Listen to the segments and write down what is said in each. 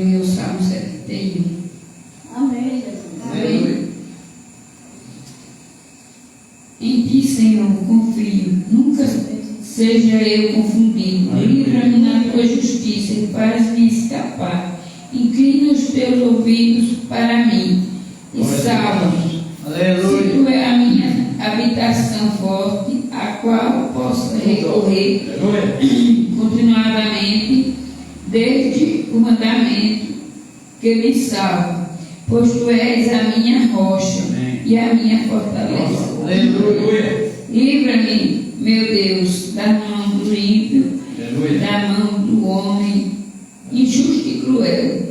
ler o Salmo 71. Amém, Jesus. Amém. Em ti, Senhor, confio, nunca seja eu confundido. Livra-me na tua justiça e faz-me escapar. Inclina os teus ouvidos para mim e salva-me. Se tu é a minha habitação forte, a qual posso recorrer continuadamente, desde o mandamento que me salva, pois tu és a minha rocha e a minha fortaleza. Livra-me, meu Deus, da mão do ímpio, da mão do homem injusto e cruel,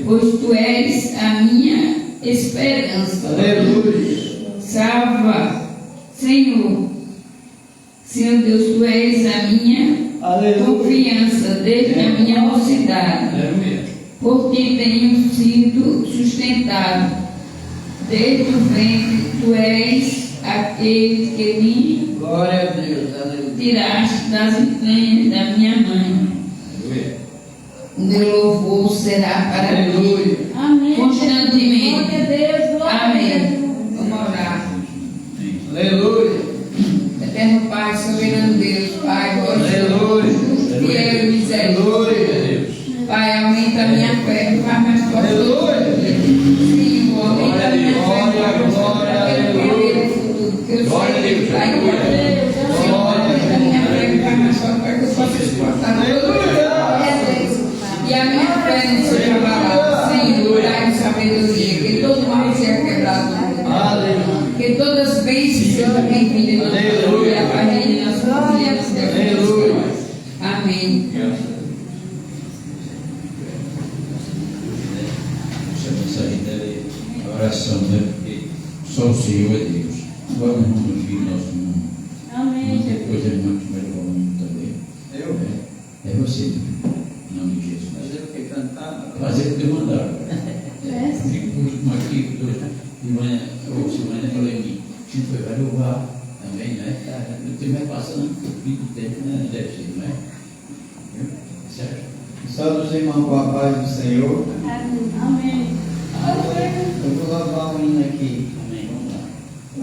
pois tu és a minha esperança. Salva, Senhor. Senhor Deus, tu és a minha confiança desde a minha mocidade. Por ti tenho sido sustentado. Desde o ventre, tu és aquele que me tiraste das entranhas da minha mãe. O meu louvor será para ti. Amém. Constantemente. Glória a Deus, glória a Amém. Deus. Vamos orar. Aleluia. Eterno Pai, soberano Deus, Pai, justo, fiel e misericórdia. Pai, aumenta a minha fé, faz mais forte. Sim, aumenta a minha fé, para viver o futuro, porque eu sei que Pai, Senhor, aumenta a minha fé, faz mais forte, para que eu possa suportar e a minha fé não seja abalada. Senhor, dai-me sabedoria, que todo mal seja quebrado. Que todas as bênçãos sejam bem-vindas em nossa vida, a paz de nossas vidas. Amém. Essa saída é oração, né? Porque só o Senhor é Deus. Agora nós vamos ouvir nosso mundo. Amém. Depois a irmã que vai levar o mundo também. É você, em nome de Jesus. Fazer o que mandaram. Fico por último aqui, de manhã, ou semana, falou em mim. A gente vai louvar também, né? O tempo vai passando, o fim do tempo, né? Deve ser, não é? Certo? Saúde os irmãos com a paz do Senhor. Amém. Eu vou louvar um hino aqui. Amém, vamos lá.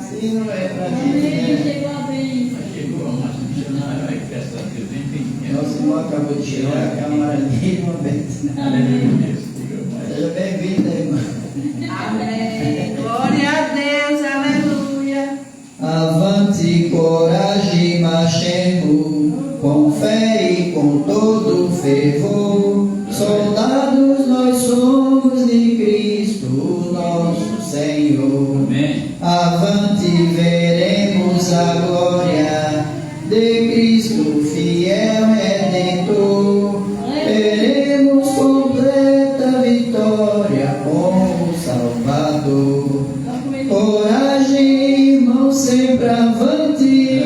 Esse hino é para Amém. gente, né? Chegou a bênção. Mas chegou a massa missionária, aí festa a Deus, bem. Nosso irmão acabou de chegar, que é uma maravilha, uma bênção. Aleluia. Seja bem-vinda, irmã. Amém. Glória a Deus, aleluia. Avante, coragem, marchemos, com fé e com todo fervor. Soldados nós somos de Cristo, nosso Senhor. Amém. Avante, veremos a glória de Cristo, fiel Redentor. Teremos completa vitória com o Salvador. Coragem, irmão, sempre avante.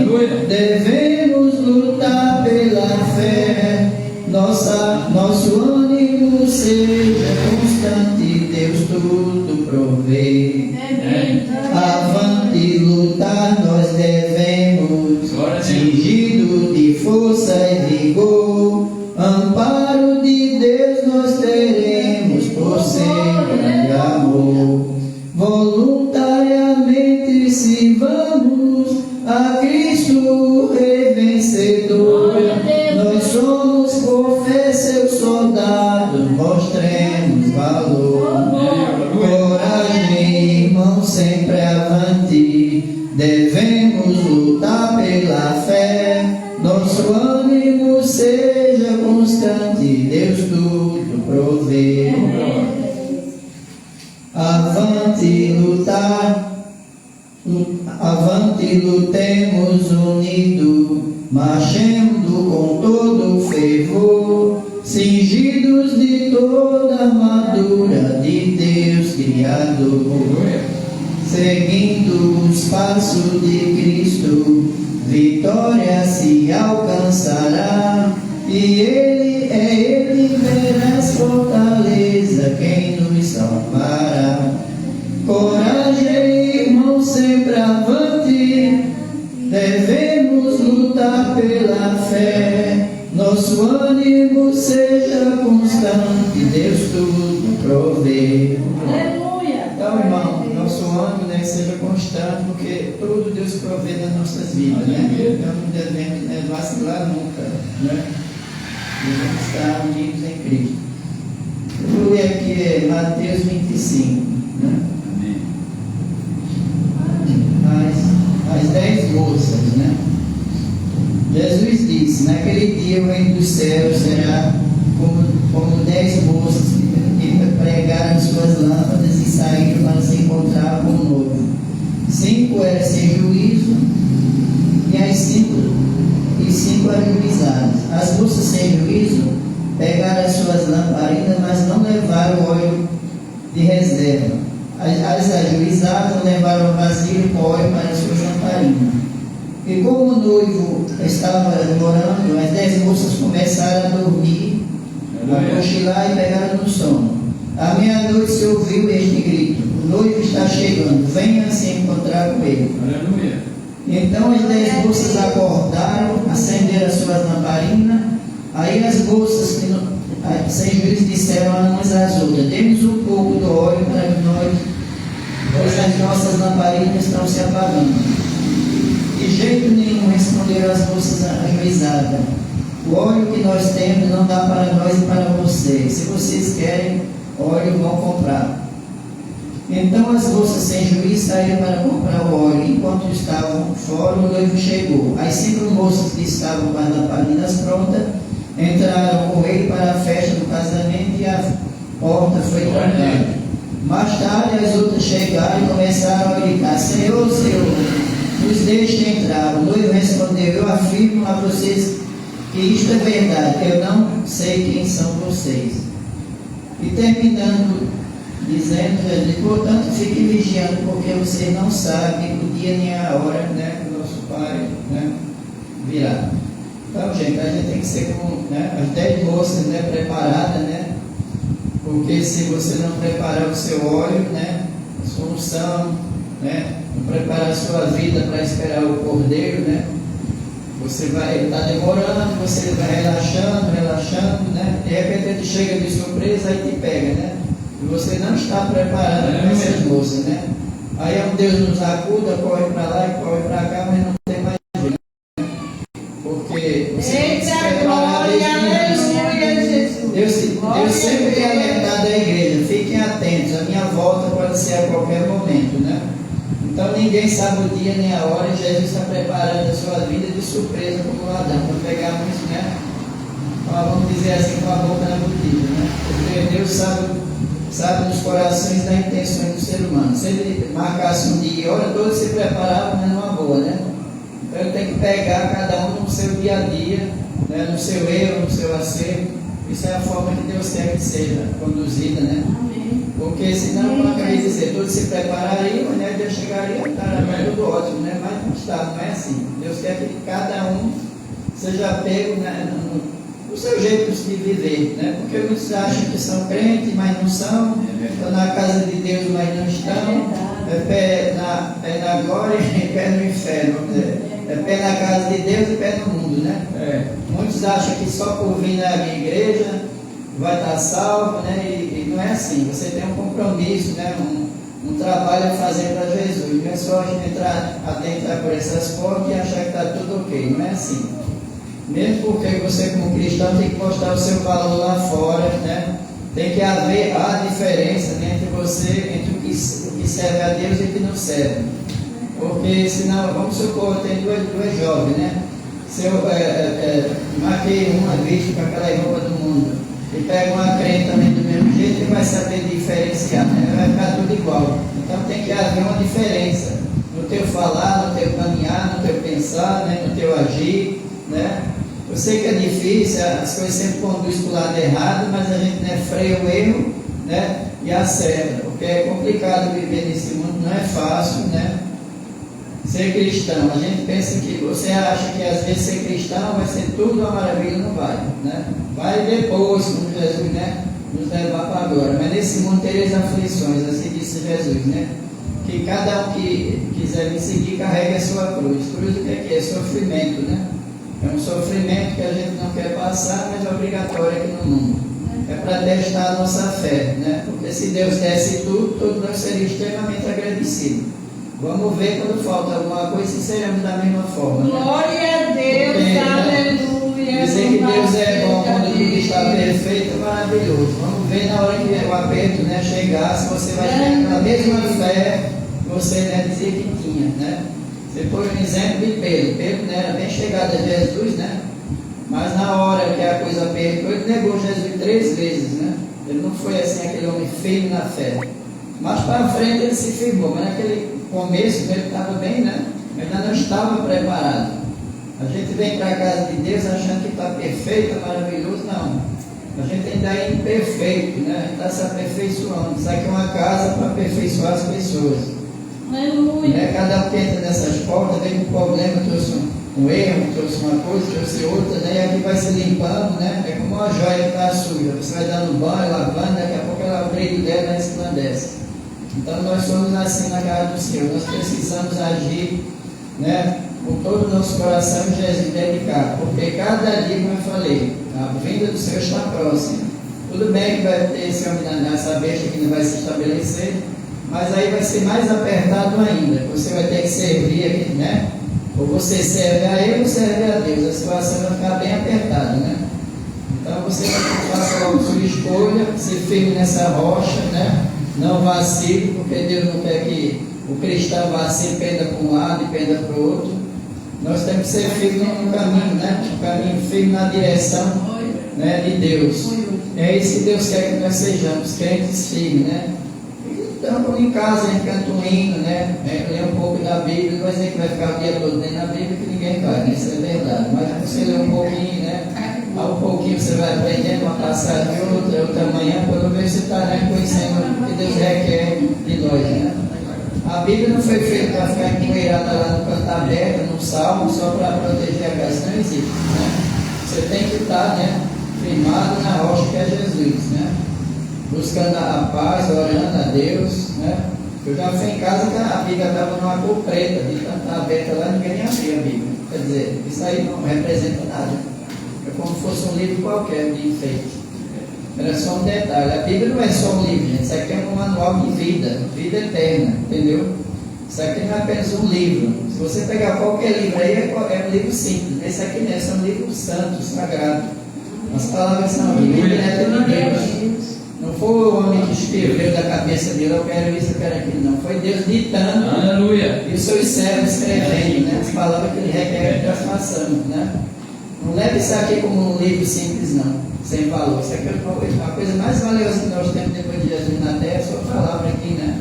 Devemos lutar pela fé. Nosso ânimo seja constante, Deus tudo provê. Avante, lutar nós devemos, cingido de força e vigor. Amparo de Deus nós teremos, por ser grande amor. Voluntariamente se vamos a Cristo, o Rei vencedor. Nós somos por fé seus soldados, mostremos valor. Coragem, irmão, sempre avante. Devemos lutar pela fé. Nosso ânimo seja constante, Deus tudo provê. Avante lutar, avante lutemos unido, marchando com todo fervor, cingidos de toda a armadura de Deus Criador. Seguindo os passos de Cristo, vitória se alcançará, e Ele verás fortaleza, quem nos salvará. Coragem, irmão, sempre avante, devemos lutar pela fé. nosso ânimo seja constante, Deus tudo provê. Aleluia. Então, irmão, nosso ânimo, né, seja constante, porque tudo Deus provê nas nossas vidas, né? Então não devemos, né, vacilar nunca, né? Devemos estar unidos em Cristo. Eu vou ler aqui Mateus 25, né? As 10 moças, né? Jesus disse: naquele dia o reino dos céus será como 10 moças que pregaram suas lâmpadas e saíram para se encontrar com o noivo. 5 eram sem juízo e as 5 eram juizadas. As moças sem juízo pegaram as suas lamparinas, mas não levaram óleo de reserva. As ajuizadas levaram vasilha com óleo para as suas lamparinas. E como o noivo estava demorando, as 10 moças começaram a dormir, a cochilar e pegaram no sono. À meia-noite se ouviu este grito: o noivo está chegando, venha se encontrar com ele. Aleluia. Então as 10 moças acordaram, acenderam as suas lamparinas. Aí as moças sem juízo disseram umas às outras: dê-nos um pouco do óleo para nós, pois as nossas lamparinas estão se apagando. De jeito nenhum, responderam as moças ajuizadas: o óleo que nós temos não dá para nós e para vocês. Se vocês querem óleo, vão comprar. Então as moças sem juízo saíram para comprar o óleo. Enquanto estavam fora, o noivo chegou. As 5 moças que estavam com as lamparinas prontas entraram com ele para a festa do casamento e a porta foi trancada. Mais tarde as outras chegaram e começaram a gritar: Senhor, Senhor, nos deixe entrar. O noivo respondeu: eu afirmo a vocês que isto é verdade, eu não sei quem são vocês. E terminando, dizendo: Jesus, portanto, fiquem vigiando, porque vocês não sabem o dia nem a hora, né, que o nosso Pai, né, virá. Então, gente, a gente tem que ser como, né, as 10 moças, né, preparadas, né, porque se você não preparar o seu óleo, né, a sua unção, né, não preparar a sua vida para esperar o Cordeiro, né, você vai estar demorando, você vai relaxando, né, de repente ele chega de surpresa e te pega, né, e você não está preparado para essas moças, né. Aí um Deus nos acuda, corre para lá e corre para cá, mas não tem mais jeito, né? Porque você tem que se preparar desde o início. Deus sempre tem alertado a igreja: fiquem atentos, a minha volta pode ser a qualquer momento, né? Então ninguém sabe o dia nem a hora, e Jesus está preparando a sua vida de surpresa como Adão, para pegarmos, né? Vamos dizer assim, com a boca na botija, né? Porque Deus sabe nos corações das intenções do ser humano. Se ele marcasse um dia e hora, todos se preparavam, mas numa boa, né? Então ele tem que pegar cada um no seu dia a dia, né? No seu erro, no seu acerto. Isso é a forma que Deus quer que seja conduzida, né? Amém. Porque senão, como acabei de dizer, todos se preparariam, né? Deus chegaria a estar tudo ótimo, né? Mas não está, não é assim. Deus quer que cada um seja pego, né, no seu jeito de viver, né? Porque muitos acham que são crentes, mas não são, estão na casa de Deus, mas não estão, pé na glória e pé no inferno, vamos dizer. É pé na casa de Deus e pé no mundo, né? Muitos acham que só por vir na minha igreja vai estar salvo, né? E não é assim. Você tem um compromisso, né? Um trabalho a fazer para Jesus. Não é só a gente adentrar por essas portas e achar que está tudo ok. Não é assim. Mesmo porque você, como cristão, tem que mostrar o seu valor lá fora, né? Tem que haver a diferença, né, entre você, entre o que serve a Deus e o que não serve. Porque senão, vamos supor, tem duas jovens, né? Se eu marquei uma vista com aquela roupa do mundo e pega uma crente também do mesmo jeito, ele vai saber diferenciar, né? Vai ficar tudo igual. Então tem que haver uma diferença no teu falar, no teu caminhar, no teu pensar, né? No teu agir, né? Eu sei que é difícil, as coisas sempre conduzem para o lado errado, mas a gente, né, freia o erro, né, e acerta, porque é complicado viver nesse mundo, não é fácil, né? Ser cristão, a gente pensa que, você acha que às vezes ser cristão vai ser tudo uma maravilha, não vai, né? Vai depois, como Jesus, né, nos levar para agora, mas nesse mundo tereis aflições, assim disse Jesus, né? Que cada um que quiser me seguir carregue a sua cruz. Cruz o que é? Sofrimento, né? É um sofrimento que a gente não quer passar, mas é obrigatório aqui no mundo. É para testar a nossa fé, né? Porque se Deus desse tudo, todos nós seríamos extremamente agradecidos. Vamos ver quando falta alguma coisa se seremos da mesma forma. Né? Glória a Deus, Porque, aleluia. dizer que Deus é bom quando tudo está perfeito é maravilhoso. Vamos ver na hora que o aperto, né, chegar, se você vai ter aquela mesma fé que você, né, dizia que tinha, né? Você pôs um exemplo de Pedro. Pedro, né, era bem chegado a Jesus, né? Mas na hora que a coisa apertou, ele negou Jesus 3 vezes, né? Ele não foi assim aquele homem firme na fé. Mas para frente ele se firmou, mas naquele começo ele estava bem, né? Ainda não estava preparado. A gente vem para a casa de Deus achando que está perfeito, maravilhoso, não. A gente ainda é imperfeito, né? A gente está se aperfeiçoando. Isso aqui é uma casa para aperfeiçoar as pessoas. Aleluia. Né? Cada um que entra nessas portas vem com um problema, trouxe um erro, trouxe uma coisa, trouxe outra, né? E aqui vai se limpando, né? É como uma joia que está suja. Você vai dando banho, lavando, daqui a pouco ela, o brilho dela resplandece. Então nós somos assim na casa do Senhor. Nós precisamos agir, né, com todo o nosso coração em Jesus dedicado. Porque cada dia, como eu falei, a vinda do Senhor está próxima. Tudo bem que vai ter esse homem nessa besta que não vai se estabelecer, mas aí vai ser mais apertado ainda. Você vai ter que servir aqui, né? Ou você serve a Ele ou serve a Deus. A situação vai ficar bem apertada, né? Então você vai fazer a sua escolha, se firme nessa rocha, né? Não vacile, porque Deus não quer que o cristão vacile, penda para um lado e penda para o outro. Nós temos que ser firmes no caminho, né? Um caminho firme na direção, né, de Deus. É isso que Deus quer que nós sejamos, crentes firmes, né? Então, em casa, a gente canta um hino, né? Lê um pouco da Bíblia, não vai dizer que vai ficar o dia todo lendo a Bíblia, que ninguém vai, isso é verdade. Mas você lê um pouquinho, né? Um pouquinho você vai aprendendo uma passagem de outra manhã, quando vê você está, né, conhecendo o que Deus requer de nós, né? A Bíblia não foi feita para ficar empoeirada lá no canto aberto, no salmo, só para proteger a casa, não existe, né? Você tem que estar, né, firmado na rocha que é Jesus, né? Buscando a paz, orando a Deus, né? Eu já fui em casa que a Bíblia estava numa cor preta, de tanto aberta lá, ninguém nem abria a Bíblia. Quer dizer, isso aí não representa nada. É como se fosse um livro qualquer de enfeite. Era só um detalhe. A Bíblia não é só um livro, gente. Isso aqui é um manual de vida, vida eterna, entendeu? Isso aqui não é apenas um livro. Se você pegar qualquer livro aí, é um livro simples. Esse aqui não é, são um livro santo, sagrado. As palavras são diretas de Deus. Não foi o homem que escreveu da cabeça dele, eu quero isso, eu quero aquilo. Não, foi Deus ditando. Aleluia. E os seus servos escrevendo, né? As palavras que ele requer que nós façamos, né? Não leve isso aqui como um livro simples, não, sem valor. Isso aqui é a coisa mais valiosa que nós temos depois de Jesus na terra, é a sua palavra aqui, né?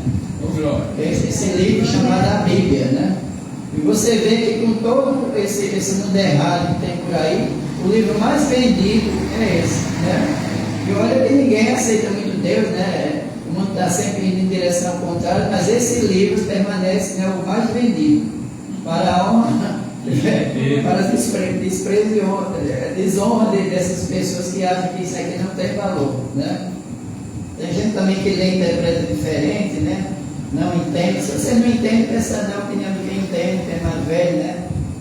Esse livro chamado a Bíblia, né? E você vê que com todo esse mundo errado que tem por aí, o livro mais vendido é esse, né? E olha que ninguém aceita muito Deus, né? O mundo está sempre indo em direção contrária, mas esse livro permanece, né, o mais vendido. Para a honra, para desprezo e honra, desonra dessas pessoas que acham que isso aqui não tem valor, né? Tem gente também que lê e interpreta diferente, né? Não entende. Se você não entende, pensa na opinião de quem entende, que é mais velho, né?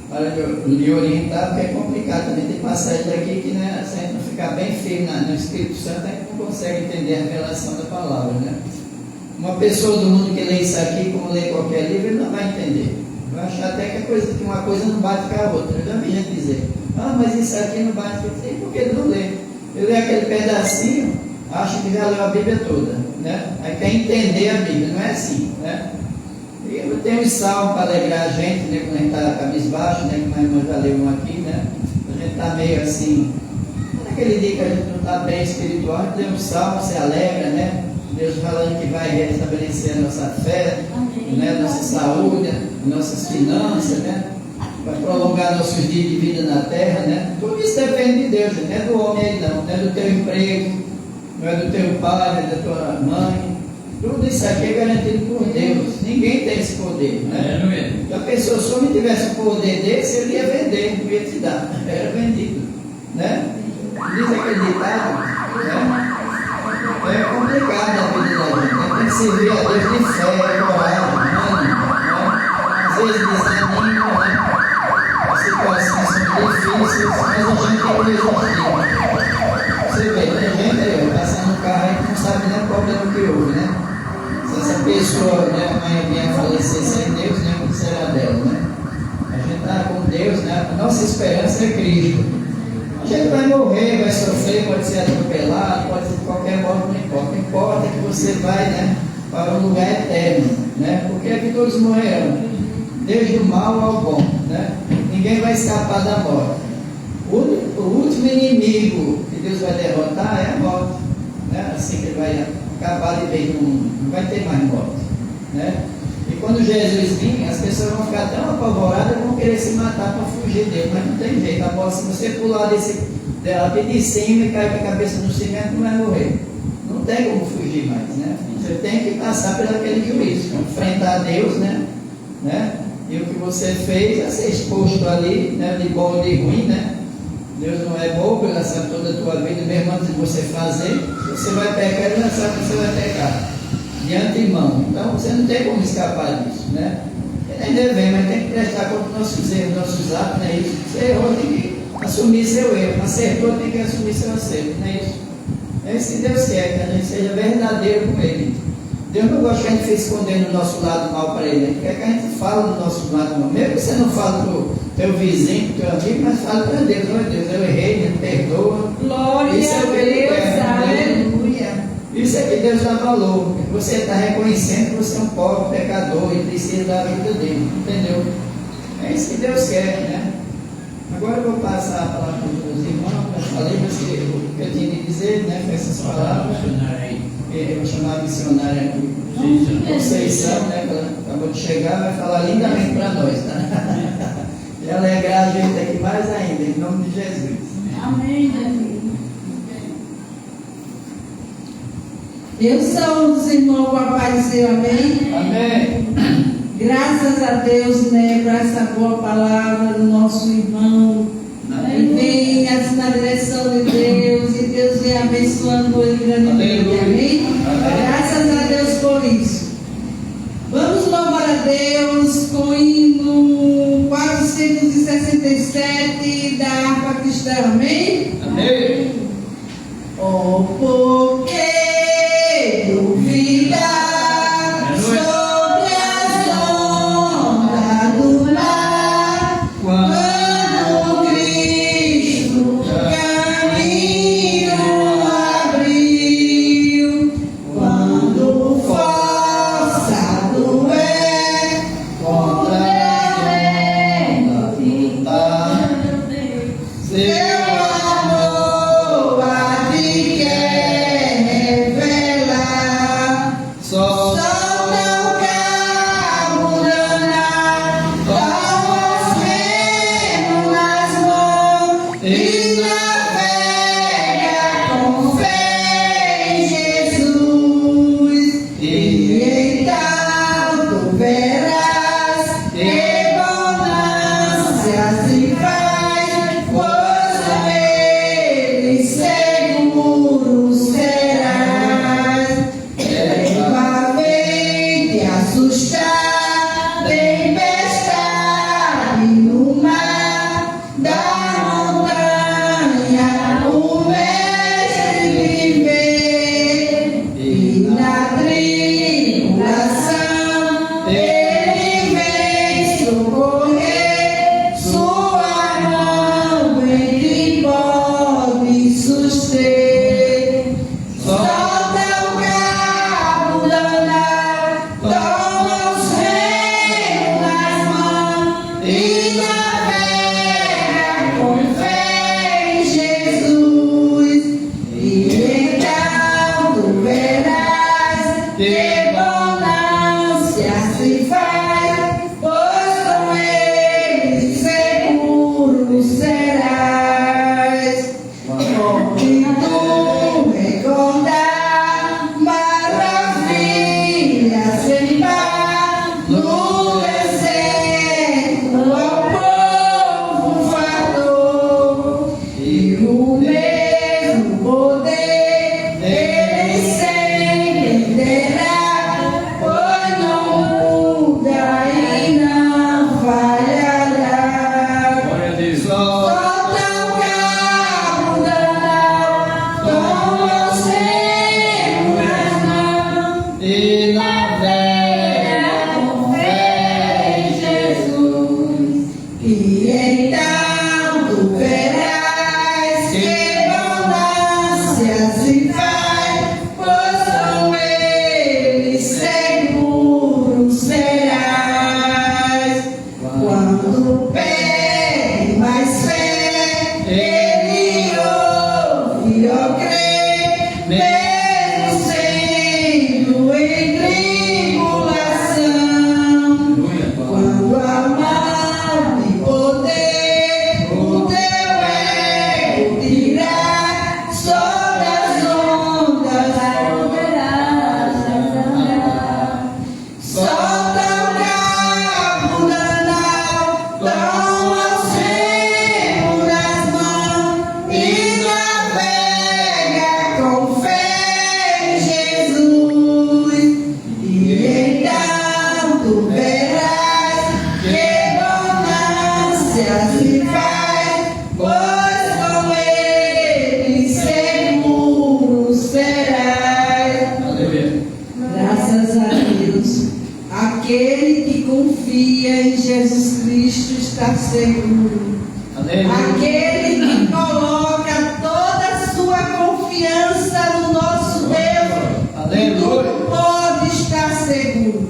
Para lhe orientar, porque é complicado também. Tem passagem daqui que, né, se a gente não ficar bem firme no Espírito Santo, a gente não consegue entender a revelação da palavra, né? Uma pessoa do mundo que lê isso aqui, como lê qualquer livro, ele não vai entender. Vai achar até que uma coisa não bate com a outra. Eu já vi gente dizer, mas isso aqui não bate com a outra. Porque ele não lê. Ele lê aquele pedacinho, acha que já leu a Bíblia toda, né? Aí quer entender a Bíblia, não é assim, né? E eu tenho um salmo para alegrar a gente, né? Quando a gente está cabisbaixo, né? Como a irmã já leu um aqui, né? A gente está meio assim, naquele dia que a gente não está bem espiritual, a gente tem um salmo, se alegra, né? Deus falando que vai restabelecer a nossa fé, né? Nossa saúde, nossas finanças, né? Vai prolongar nossos dias de vida na terra, né? Tudo isso depende de Deus, gente. Não é do homem aí não, não é do teu emprego, não é do teu pai, não é da tua mãe. Tudo isso aqui é garantido por Deus. Ninguém tem esse poder, né? Se a pessoa, se o homem tivesse um poder desse, ele ia vender, não ia te dar. Era vendido, né? Diz aquele ditado, né? É complicado a vida da gente, né? Tem que servir a Deus de fé, coragem, ânimo, né? Às vezes desanima, né? A situações são difíceis, mas a gente tem que resistir. Você vê, tem gente passando no carro aí que não sabe nem qual é o que houve, né? Se essa pessoa, né, amanhã vinha a falecer sem Deus, né, o que será dela, né? A gente está com Deus, né? A nossa esperança é Cristo. A gente vai morrer, vai sofrer, pode ser atropelado, pode ser de qualquer modo, não importa. O que importa é que você vai, né, para um lugar eterno, né? Porque aqui todos morrerão, desde o mal ao bom, né? Ninguém vai escapar da morte. O último inimigo que Deus vai derrotar é a morte, né? Assim que ele vai acabar de vez, não vai ter mais morte, né? E quando Jesus vir, as pessoas vão ficar tão apavoradas que vão querer se matar para fugir dele, mas não tem jeito. Agora, se você pular aqui de cima e cair com a cabeça no cimento, não vai morrer. Não tem como fugir mais, né? Você tem que passar por aquele juízo, enfrentar Deus, né? E o que você fez é ser exposto ali, né? De bom e de ruim, né? Deus não é bobo, Ele sabe toda a tua vida, mesmo antes de você fazer. Se você vai pecar, Ele já sabe que você vai pecar de antemão. Então você não tem como escapar disso, né? Nem devemos, mas tem que prestar conta dos nossos erros, nossos atos, não é isso? Você errou, tem que assumir seu erro. Acertou, tem que assumir seu acerto, não é isso? É isso que Deus quer, que a gente seja verdadeiro com Ele. Deus não gosta que a gente fique escondendo o nosso lado mal para Ele. Ele quer que a gente fale do nosso lado mal. Mesmo que você não fale para o teu vizinho, para o teu amigo, mas fale para Deus. Olha Deus, eu errei, me perdoa. Glória Isso é o que Ele a Deus, quer, aleluia. Isso é que Deus dá valor. Você está reconhecendo que você é um pobre pecador e precisa da ajuda dele. Entendeu? É isso que Deus quer, né? Agora eu vou passar a palavra para os meus irmãos. Eu falei o que eu tinha de dizer, né? Com essas palavras. Eu vou chamar a missionária aqui, Conceição, né? Ela acabou de chegar, vai falar lindamente para nós, tá? E alegrar a gente aqui mais ainda, em nome de Jesus. Amém, Jesus. Eu saúdo os irmãos com a paz do Senhor, amém? Amém. Graças a Deus, né, por essa boa palavra do nosso irmão. E vem assim na direção de Deus, e Deus vem abençoando ele grandemente, amém? Graças a Deus por isso. Vamos louvar a Deus com o hino 467 da harpa cristã, amém? Amém. Oh, porque duvidar sobre as ondas do mar, quando Cristo caminho abriu, quando forçado é contra seu amor a ti quer revelar. Só não cabulana, dá-nos remo nas mãos e navega com fé em Jesus. E então tu verás que bonança se faz, pois com ele seguro serás. Leva, vem te assustar, tempestade no mar, da montanha o mestre viver, e na tribulação ele vem socorrer, sua mão entre pode suster. Solta o cabo danar, toma os remos nas mãos e navega com fé em Jesus. E então tu verás que bonança se faz, pois com ele seguro serás. E tu recordar maravilhas sem par no deserto ao povo fator, e o mesmo poder ele sempre terá, pois não muda e não falhará. Glória a seguro. Aleluia. Aquele que coloca toda a sua confiança no nosso Deus, Aleluia. tudo pode estar seguro.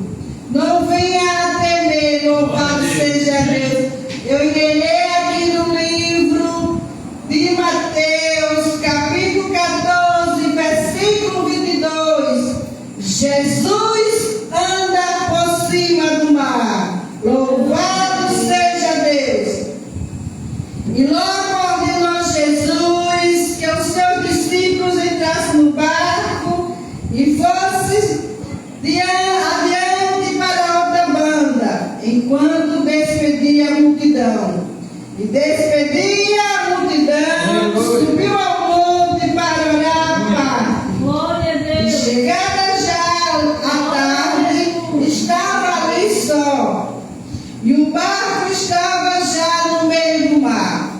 Não venha a temer, louvado seja Deus. Eu engenhei aqui no livro de Mateus, capítulo 14, versículo 22. Jesus anda por cima do mar. Louvado seja Deus. E logo ordenou Jesus que os seus discípulos entrassem no barco e fossem adiante para outra banda, enquanto despedia a multidão. E despedia a multidão, subiu ao monte para orar a Pai. Glória a E Deus. chegada já a tarde, estava ali só. E o barco estava já no meio do mar,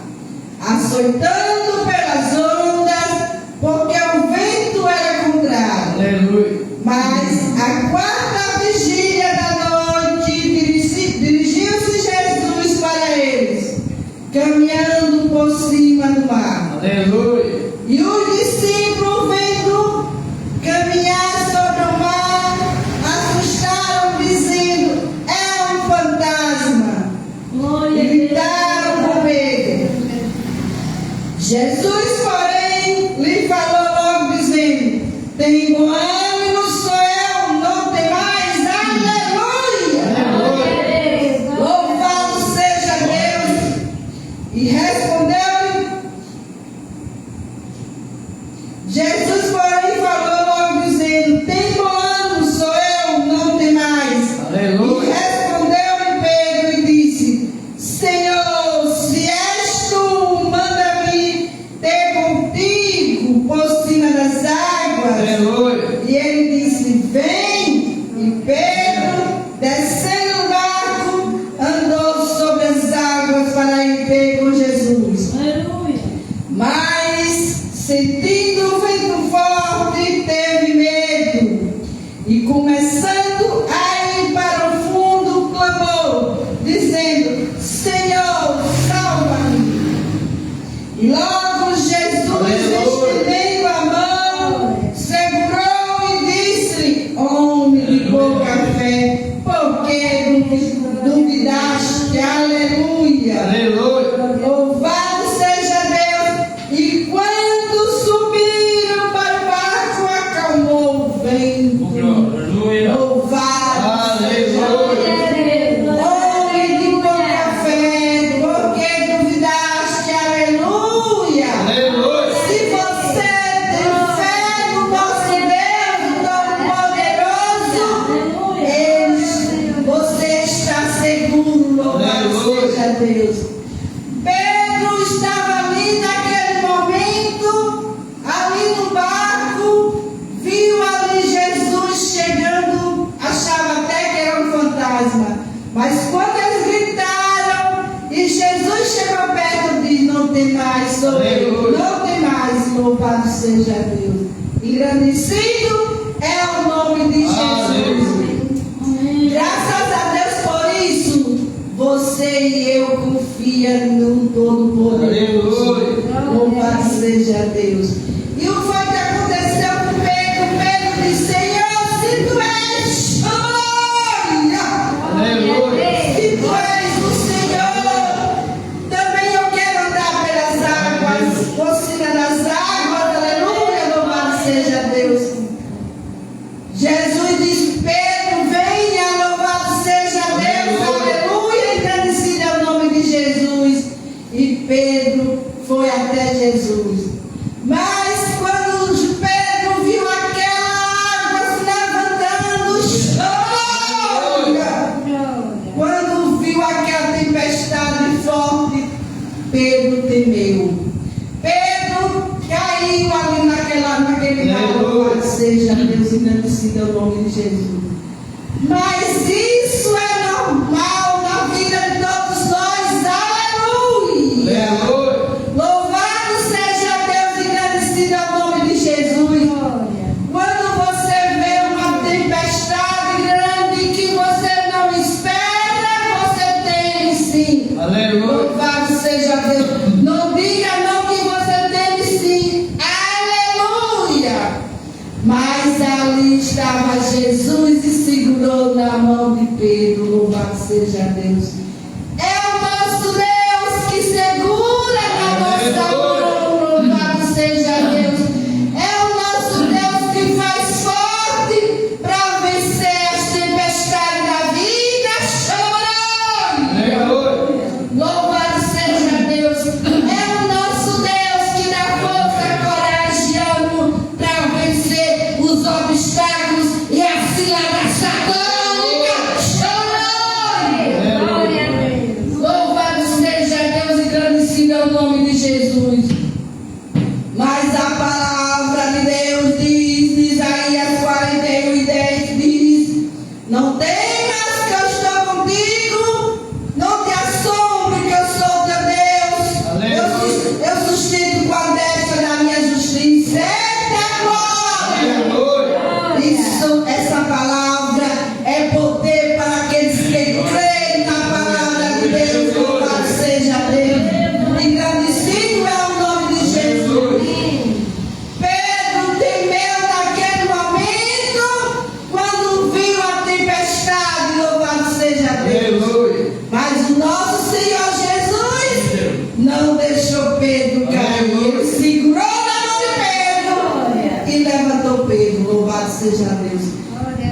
açoitando pelas ondas, porque o vento era contrário. Aleluia. Mas a quarta vigília da noite dirigiu-se Jesus para eles, caminhando por cima do mar. Aleluia. E os discípulos, vendo caminhar sobre o mar, assustaram, dizendo: é um fantasma. Glória E a Deus. gritaram com medo. Jesus, porém, lhe falou logo, dizendo: tem bom ânimo, sou eu, não tem mais. Aleluia! Glória a Deus. Louvado seja Deus. E respondeu-lhe Jesus, porém, falou logo, dizendo: tem bom ânimo, sou eu, não tem mais. Aleluia. E respondeu-lhe Pedro e disse: Senhor, se és tu, manda-me ter contigo por cima das águas. Aleluia. E ele disse: vem. E Pedro, descendo do barco, andou sobre as águas para ir ter com Jesus. Aleluia. Mas, sentindo o vento forte, teve medo. E começando a ir para o fundo, clamou, dizendo: Senhor, salva-me. E logo Jesus, estendendo a mão, segurou e disse-lhe: homem de pouca fé, por que duvidaste? Aleluia. Aleluia. Louvado seja Deus. E quando subiram para o barco, acalmou o vento. Aleluia. Louvado seja Aleluia. Deus. Homem de pouca fé, por que duvidaste? Aleluia. Aleluia. Se você tem fé no nosso Deus Todo-Poderoso, você está seguro. Louvado Aleluia. seja Deus. Pedro estava ali naquele momento, ali no barco, viu ali Jesus chegando, achava até que era um fantasma. Mas quando eles gritaram e Jesus chegou perto, diz: não tem mais, sou eu, Aleluia. não tem mais, louvado seja Deus. Engrandecido é o nome de Jesus. Aleluia. Graças a Deus por isso, você e eu confia no Todo-Poderoso. Aleluia. Louvado seja Deus. E o foi que aconteceu com Pedro? Pedro disse: Senhor, se tu és, Aleluia. se tu és o Senhor, também eu quero andar pelas águas, por cima das águas. Aleluia, louvado seja Deus. Jesus disse: Pedro, venha, louvado seja Deus, aleluia, engrandecido é o nome de Jesus. E Pedro foi até Jesus. Mas quando Pedro viu aquela água se levantando, quando viu aquela tempestade forte, Pedro temeu. Pedro caiu ali naquele mar. Louvado seja Deus, engrandecido é o nome de Jesus. Mas isso é normal na vida de todos nós. Aleluia. Aleluia. Louvado seja Deus, engrandecido é o nome de Jesus. Quando você vê uma tempestade grande que você não espera, você tem sim. Aleluia. Mas a palavra de Deus diz, em Isaías 41:10 diz: não temas que eu estou contigo, não te assombre que eu sou teu Deus. Eu sustento com a destra da minha justiça. Eita glória! Isso, essa palavra é poder para aqueles que creem na palavra de Deus. Louvado seja Deus. Engrandecido é o nome de Jesus. Pedro temeu naquele momento quando viu a tempestade. Louvado seja Deus. Mas o nosso Senhor Jesus não deixou Pedro cair. Ele segurou na mão de Pedro e levantou Pedro. Louvado seja Deus.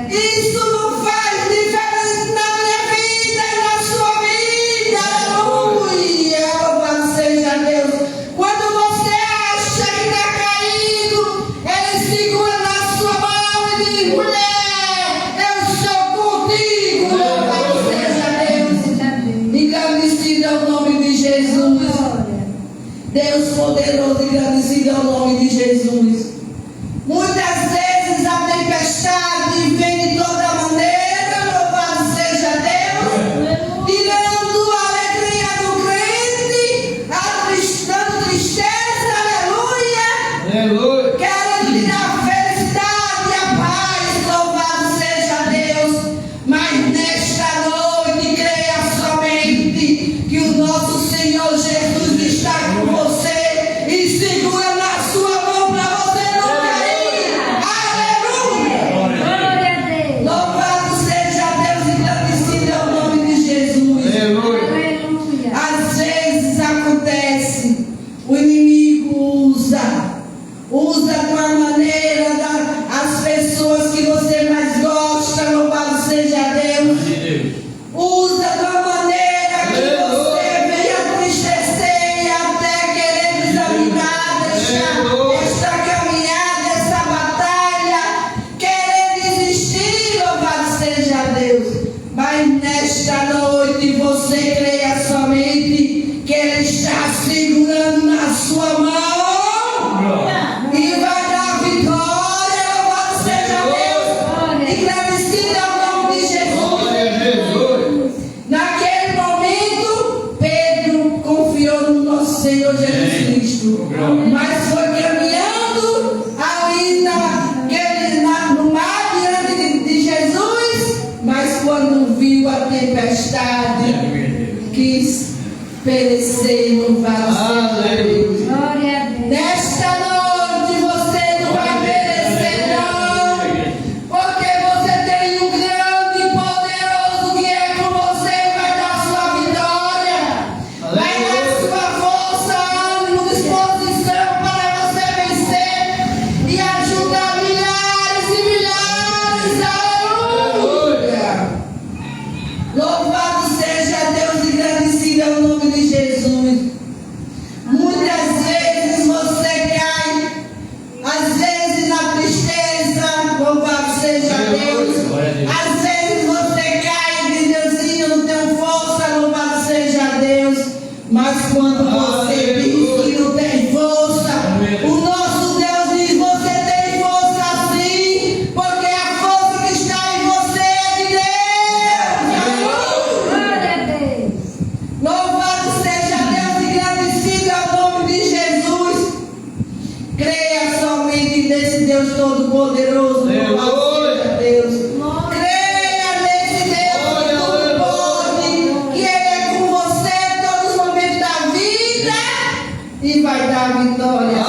Isso não faz diferença na minha vida e na sua vida. Aleluia. Louvado seja Deus. Quando você acha que está caído, Ele segura na sua mão e diz: mulher, eu sou contigo. Louvado seja Deus. Engrandecido é o nome de Jesus. Deus poderoso, engrandecido é o nome de Jesus. Muitas vezes a tempestade vem de toda maneira, louvado seja Deus, tirando a alegria do crente, dando tristeza, aleluia, querendo tirar a felicidade e a paz, louvado seja Deus. Mas nesta noite, creia somente que o nosso Senhor Jesus está com você e segura na sua mão para você não cair. Aleluia! Louvado seja Deus, engrandecido é o nome de Jesus. Às vezes acontece, o inimigo usa de uma maneira as pessoas que você mais gosta, louvado seja Deus. Usa de uma maneira que você venha tristecer e até querer desanimar, deixar esta caminhada, essa batalha, querer desistir, louvado seja Deus. Mas nesta noite você creia somente que Ele está segurando na sua mão e vai dar vitória, louvado seja Deus. Engrandecido é o nome de Jesus. Naquele momento, Pedro confiou no nosso Senhor Jesus Cristo, mas foi caminhando ali no mar diante de Jesus. Mas quando viu a tempestade, quis perecer. Louvado seja Deus. Nesta noite você não vai perecer, não, porque você tem um grande e poderoso que é com você e vai dar sua vitória, vai dar sua força, ânimo, disposição para você vencer e ajudar milhares e milhares. Aleluia! Louvado seja Deus, engrandecido é o nome de Jesus. Muitas vezes você cai, às vezes na tristeza, louvado seja Deus. Às vezes você cai e diz assim: eu não tenho força, louvado seja Deus. Mas quando você diz que não tem força, o nosso Deus diz: você tem força sim, porque a força que está em você é de Deus. Louvado seja Deus, engrandecido é o nome de Jesus. Creia somente nesse Deus Todo-Poderoso. Louvado seja Deus. Creia nesse Deus que tudo pode, que Ele é com você em todos os momentos da vida e vai dar vitória.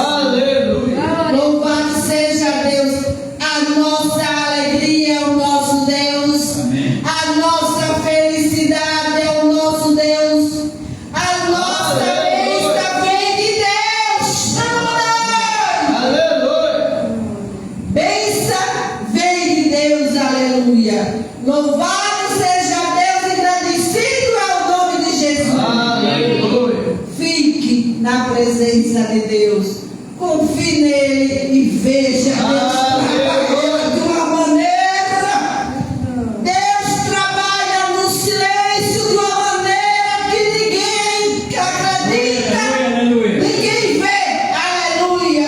Louvado seja Deus. A nossa alegria é o nosso Deus. A nossa felicidade é o nosso Deus. A nossa bênção vem de Deus. Bênção vem de Deus, aleluia. Louvado seja Deus, engrandecido é o nome de Jesus. Fique na presença de Deus. Confie nele e veja Deus trabalhando de uma maneira. Deus trabalha no silêncio de uma maneira que ninguém acredita. Ninguém vê. Aleluia.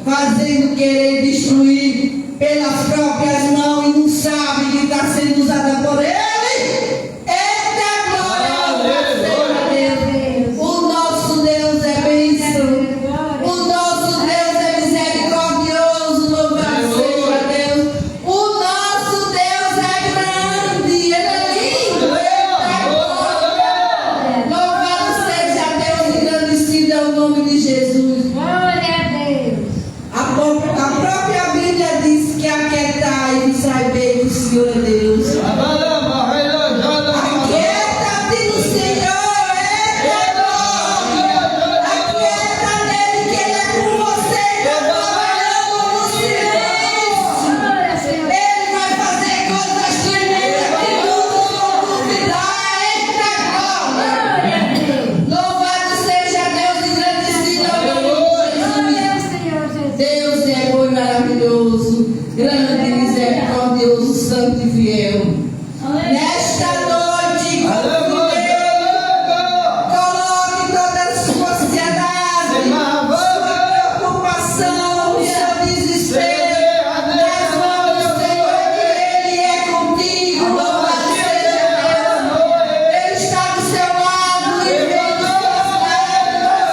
fazendo querer destruir pelas próprias mãos e não sabe que está sendo usada por Ele. Eita glória, louvado seja Deus. O nosso Deus é bênção. O nosso Deus é misericordioso, louvado seja Deus. O nosso Deus é grande, Ele é lindo. Eita glória. Louvado seja Deus, engrandecido é o nome de Jesus. Glória a Deus. A própria Bíblia diz que aquietai e saibei que o Senhor é Deus. Aquieta-te no Senhor, eita glória. Aquieta nele que Ele é com você, está trabalhando no silêncio. Glória, Senhor. Ele vai fazer coisas tremendas que muitos vão duvidar, eita glória. Glória a Deus. Louvado seja Deus, engrandecido é o nome de Jesus. Glória ao Senhor Jesus. Deus é bom e maravilhoso, grande e misericordioso, santo e fiel. Nesta noite, coloque toda a sua ansiedade, sua preocupação, seu desespero nas mãos do Senhor, que Ele é contigo. Louvado seja Deus. Ele está do seu lado e vendo as suas lágrimas.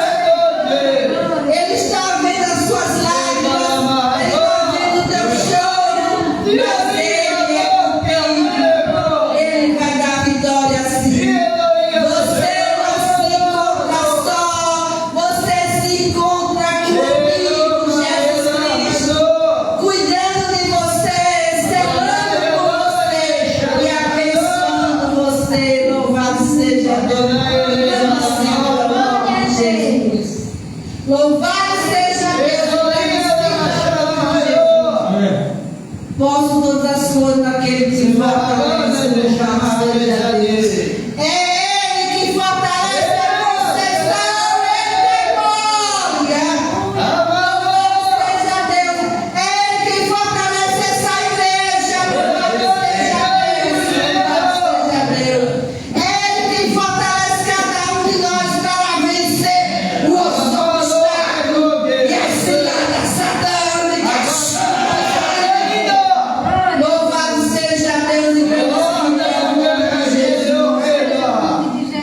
Ele está vendo as suas lágrimas. Ele está vendo o teu choro. Mas Ele é contigo. Ele vai dar vitória sim. Você não se encontra só. Você se encontra comigo, Jesus Cristo. Cuidando de você, selando por você e abençoando você. Louvado seja Deus. Jesus. Louvado seja Deus. Posso todas as coisas naquele que fortalece. Louvado seja Deus. É Ele que fortalece a concessão. Eita glória. Louvado seja Deus. É Ele que fortalece essa igreja. Louvado seja Deus. Louvado seja Deus. É Ele que fortalece cada um de nós para vencer o obstáculo e as ciladas satânicas. Louvado seja Deus e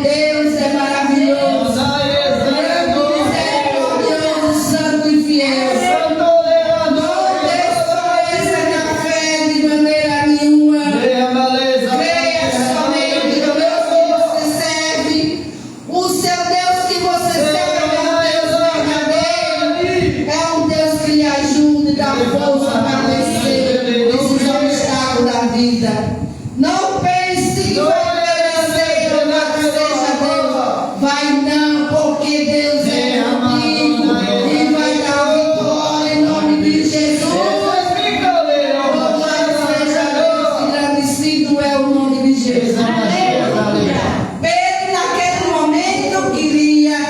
Deus é maravilhoso, misericordioso, santo e fiel. Não desfaleça na fé de maneira nenhuma. Creia somente no Deus que você serve. O seu Deus que você serve é um Deus verdadeiro. É um Deus que lhe ajuda e dá força para vencer esses obstáculos da vida. Não pense que vai merecer, louvado seja Deus. Vai não, porque Deus é contigo e vai dar vitória em nome de Jesus. Louvado seja Deus, engrandecido é o nome de Jesus. Pedro, naquele momento, queria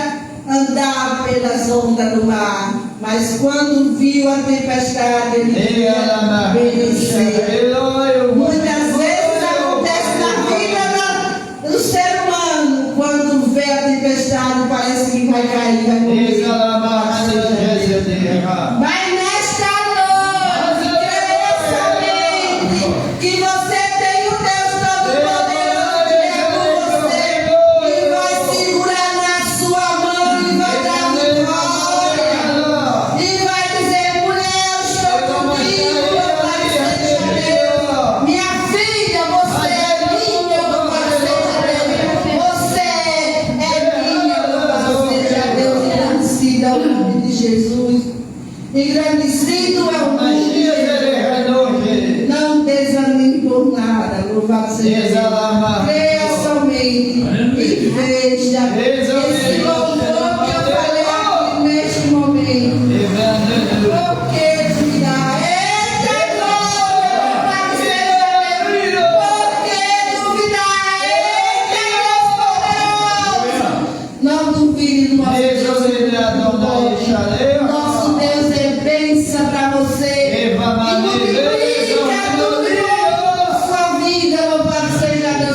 andar pelas ondas do mar, mas quando viu a tempestade, ele queria obedecer. Muitas vezes acontece na vida do ser humano, quando vê a tempestade, parece que vai cair, vai morrer. Mas nesta noite, creia somente que você tem o Deus Todo-Poderoso que é com você, e vai segurar na sua mão e vai dar vitória. E vai dizer, mulher, eu estou contigo, louvado seja Deus. Minha filha, você é minha, louvado seja Deus. Você é minha, louvado seja Deus. Engrandecido é o nome de Jesus. Engrandecido é o nome de Jesus. Não desanime por nada, louvado seja Deus. Creia somente e veja esse louvor que eu falei aqui neste momento. Porque tu dá, eita glória, louvado seja Deus. Porque duvidar, eita Deus poderoso. Não duvide do nosso Deus. Nosso Deus é bênção para você. E multiplica tudo sua vida, louvado seja Deus.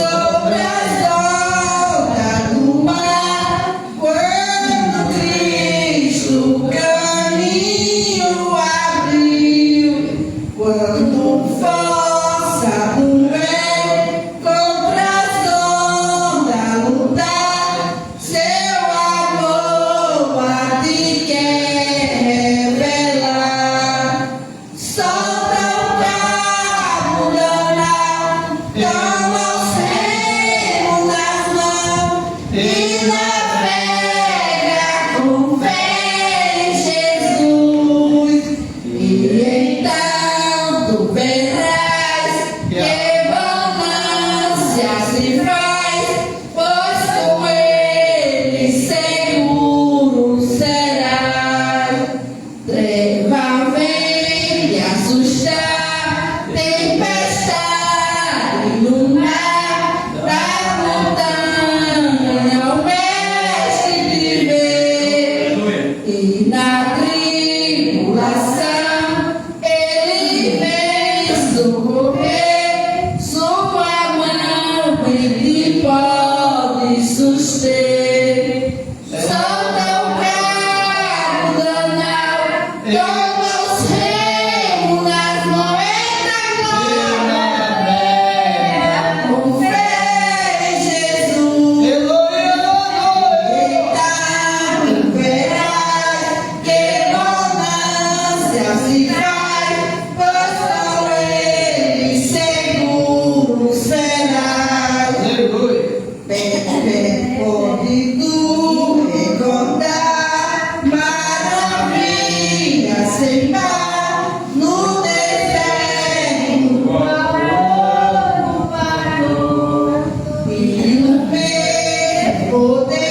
sobre as ondas do mar, quando Cristo o caminho abriu, quando força do vento contra as ondas lutar, seu amor a ti quer revelar. Solta o cabo danado, toma os remos nas mãos e navega com fé em Jesus. E então tu verás que bonança se faz, pois com ele seguro serás. Treva vem lhe assustar, tempestade no mar, da montanha o mestre te vê, e na tribulação ele vem socorrer, sua mão em ti pode suster. Solta o cabo danado, toma os remos nas moedas, com fé em Jesus. Então tu verás que bonança se faz, pois com ele seguro serás. Pode tu recordar maravilhas sem par no deserto, e no peito poder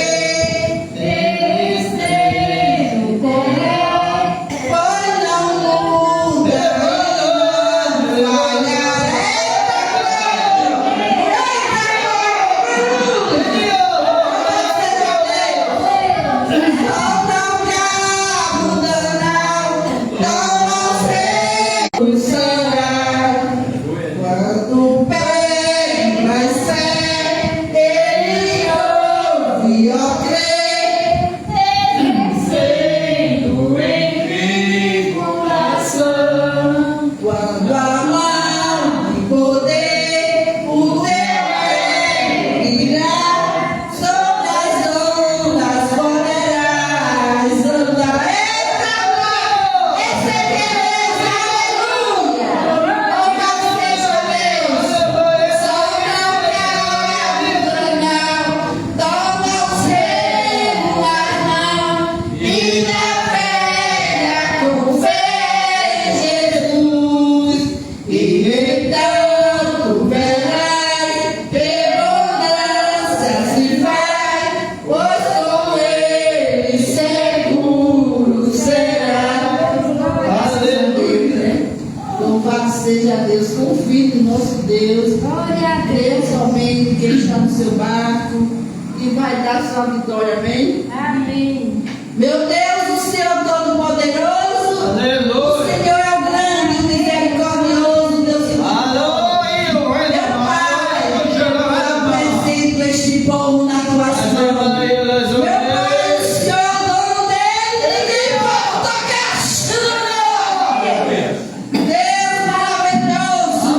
pois não muda, quando pede mais fé, ele ouve, ó crê, sendo em tribulação. Quando a mão de poder o teu reino virá, sobre as ondas poderás andar. Receberemos, aleluia! Louvado seja Deus! Solta o cabo danado, toma os remos nas mãos e navega com fé em Jesus. E então tu verás que bonança se faz, pois com ele seguro será. Louvado seja Deus, confie no nosso Deus. Glória a Deus Deus. somente que Ele está no seu barco e vai dar sua vitória, amém? Amém. Meu Deus, o Senhor Todo-Poderoso, o Senhor é o grande, o misericordioso, Deus que meu Pai, apresento este povo na tua mão. Meu Pai, o Senhor é o dono dele, ninguém pode tocar. Deus maravilhoso,